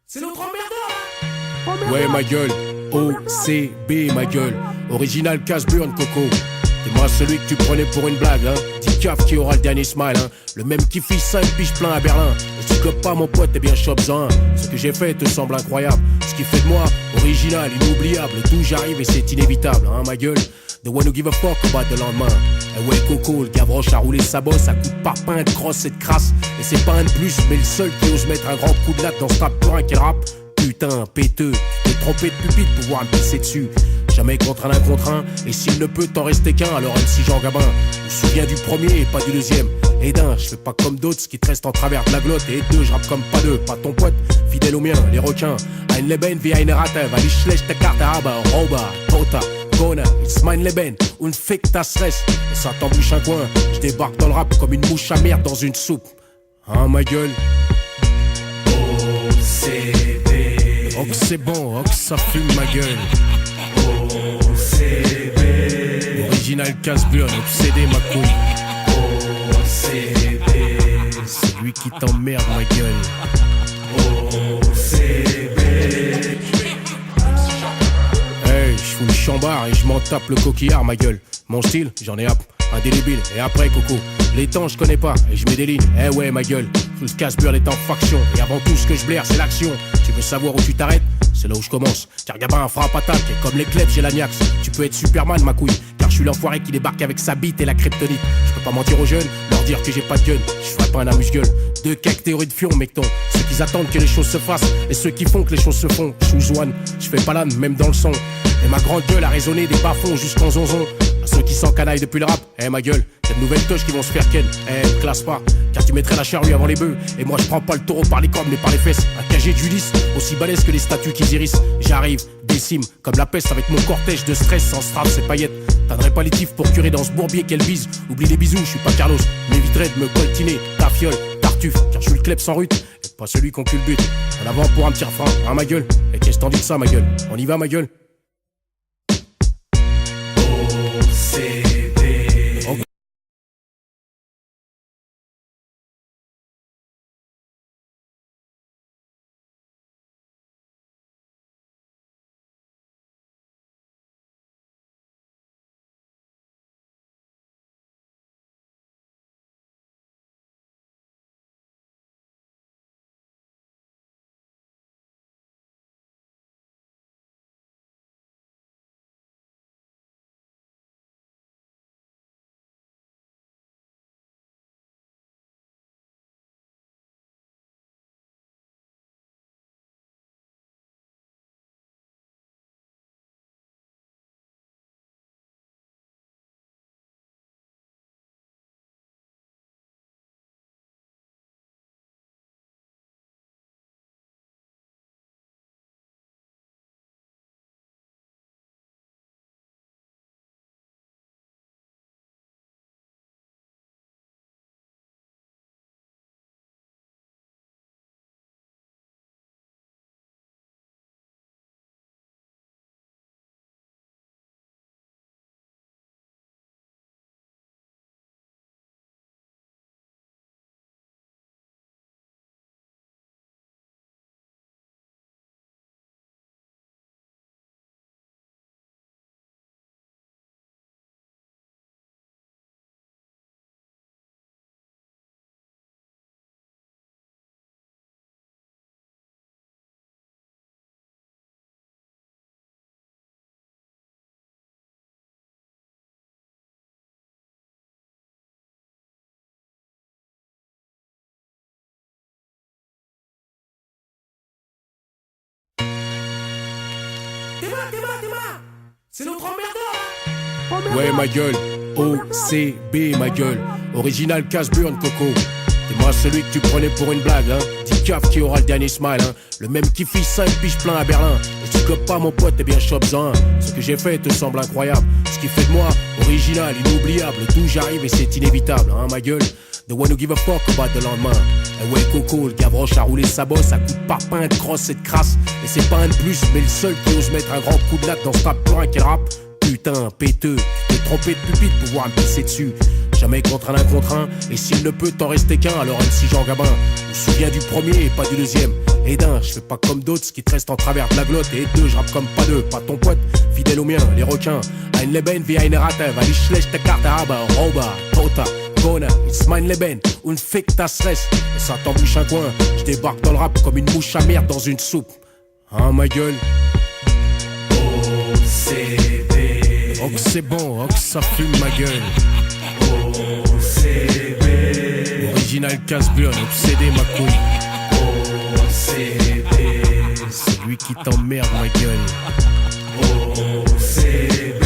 C'est notre emmerdeur. Ouais ma gueule, OCB ma gueule. Original casse-burn Coco. C'est moi celui que tu prenais pour une blague, hein. Dit caf qui aura le dernier smile, hein. Le même qui fit 5 piges plein à Berlin. Ne te pas mon pote, t'es bien chop-en. Ce que j'ai fait te semble incroyable. Ce qui fait de moi, original, inoubliable. D'où j'arrive et c'est inévitable, hein ma gueule. The one who give a fuck about le lendemain. Et ouais Coco, le Gavroche a roulé sa bosse à coups de parpaing, de crosse et de crasse. Et c'est pas un de plus, mais le seul qui ose mettre un grand coup de latte dans ce rap purin qu'elle rappe. Putain, péteux, tu t'es trompé de pupille pour pouvoir me pisser dessus. Jamais contre un, et s'il ne peut t'en rester qu'un, alors MC Jean Gabin. On se souvient du premier et pas du deuxième. Et d'un, je fais pas comme d'autres, ce qui te reste en travers de la glotte. Et deux, je rappe comme pas deux, pas ton pote, fidèle au mien, les requins. Ein Leben wie eine Ratte, weil ich schlechte Karte habe, Roba, Tota, Gona, it's mein Leben, und fick ta stress. Et ça t'embouche un coin, je débarque dans le rap comme une mouche à merde dans une soupe. Hein ma gueule. OCB. Oh que c'est bon, oh que ça fume ma gueule. OCB. Original casse-burn, obsédé ma couille. OCB. C'est lui qui t'emmerde ma gueule. OCB. Hey, je fous le chambard et je m'en tape le coquillard ma gueule. Mon style, j'en ai indélébile. Et après Coco, les temps je connais pas et je mets des lignes. Eh ouais ma gueule, le casse-burn est en faction. Et avant tout ce que je blaire c'est l'action. Tu veux savoir où tu t'arrêtes? C'est là où je commence, car Gabin frappe attaque. Et comme les clubs j'ai la niax. Tu peux être Superman ma couille, car je suis l'enfoiré qui débarque avec sa bite et la kryptonite. Je peux pas mentir aux jeunes, leur dire que j'ai pas de gun. Je ferai pas un amuse-gueule. Deux cake théorie de fion mecton. Ceux qui attendent que les choses se fassent et ceux qui font que les choses se font. Choose one, je fais pas l'âne même dans le son. Et ma grande gueule a résonné des bas-fonds jusqu'en zonzon. À ceux qui s'encanaillent depuis le rap, ma gueule, y'a de nouvelles touches qui vont se faire ken. Me classe pas, car tu mettrais la charrue avant les bœufs. Et moi je prends pas le taureau par les cornes mais par les fesses. Un cagé d'Ulysse, aussi balèze que les statues qui iris. J'arrive, décime, comme la peste avec mon cortège de stress sans straps et paillettes. T'as pas les tifs pour curer dans ce bourbier qu'elle vise. Oublie les bisous, je suis pas Carlos, m'éviterais de me coltiner. Ta fiole, tartuffe, car je suis le kleb sans rute. Et pas celui qu'on culbute. En avant pour un petit refrain, hein ma gueule. Et qu'est-ce t'en dis de ça ma gueule? On y va ma gueule? OCB. Oh. C'est notre emmerdeur. Ouais ma gueule, OCB ma gueule. Original casse-burn Coco. C'est moi celui que tu prenais pour une blague, hein. Dit caf qui aura le dernier smile, hein. Le même qui fit 5 piges plein à Berlin. Et tu copes pas mon pote, t'es bien chop-en. Ce que j'ai fait te semble incroyable. Ce qui fait de moi, original, inoubliable. D'où j'arrive et c'est inévitable, hein ma gueule. The one who give a fuck about le lendemain. Et ouais Coco, le Gavroche a roulé sa bosse à coups de parpaing, de crosse et de crasse. Et c'est pas un de plus, mais le seul qui ose mettre un grand coup de latte dans ce rap purin qu'elle rappe. Putain, péteux, tu t'es trompé de pupille pour pouvoir me pisser dessus. jamais contre un contre un. Et s'il ne peut t'en rester qu'un, alors MC Jean Gabin. On se souvient du premier et pas du deuxième. Et d'un, je fais pas comme d'autres, ce qui te reste en travers de la glotte. Et deux, je rappe comme pas deux, pas ton pote, fidèle au mien, les requins. Ein Leben wie eine Ratte, weil ich schlechte Karte habe. Roba, Tota, Gona, it's mein Leben, und fick das Rest. Et ça t'embouche un coin, je débarque dans le rap comme une mouche à merde dans une soupe. Hein, ma gueule? OCB. Oh que c'est bon, oh que ça fume ma gueule. OCB. Original casse-burn, obsédé ma couille. OCB. C'est lui qui t'emmerde ma gueule. OCB.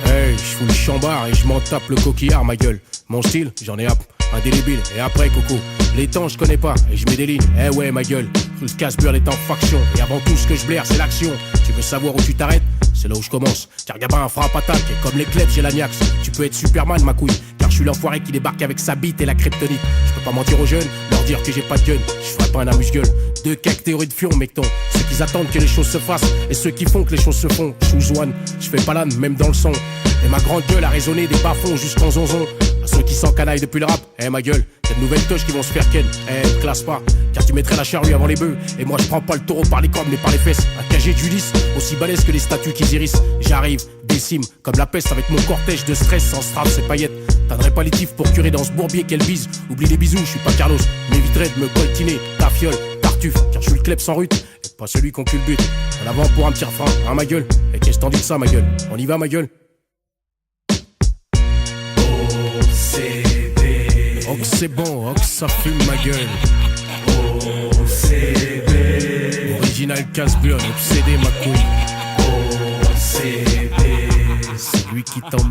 Hey, je fous le chambard et je m'en tape le coquillard ma gueule. Mon style, j'en ai hâte, indélébile. Et après coco, les temps je connais pas et je mets des lignes. Eh ouais ma gueule, le casse-burn est en faction. Et avant tout ce que je blaire c'est l'action. Tu veux savoir où tu t'arrêtes? C'est là où je commence, car Gabin un frappe attaque. Et comme les klebs j'ai l'agnax. Tu peux être Superman ma couille, car je suis l'enfoiré qui débarque avec sa bite et la kryptonite. Je peux pas mentir aux jeunes, leur dire que j'ai pas de gun. Je ferai pas un amuse-gueule, deux cake théorie de fion mecton. Ceux qui attendent que les choses se fassent et ceux qui font que les choses se font. Choose one, je fais pas l'âne même dans le son. Et ma grande gueule a résonné des bas-fonds jusqu'en zonzon. À ceux qui s'encanaillent depuis le rap, ma gueule, t'as de nouvelles touches qui vont se faire ken. Me classe pas, car tu mettrais la charrue avant les bœufs. Et moi je prends pas le taureau par les cornes mais par les fesses. Un cagé d'Ulysse, aussi balèze que les statues qui irissent. J'arrive, décime, comme la peste avec mon cortège de stress sans strass et paillettes. T'as pas les tifs pour curer dans ce bourbier qu'elle bise. Oublie les bisous, je suis pas Carlos, m'éviterais de me coltiner. Ta fiole, tartuffe, car je suis le kleb sans rute. Et pas celui qu'on cul le but. En avant pour un petit refrain, hein ma gueule. Et qu'est-ce que t'en dis de ça ma gueule? On y va ma gueule? OCB. Oh que c'est bon, oh que ça fume ma gueule. OCB. Original casse-burn, obsédé ma couille. OCB. C'est lui qui t'emmerde.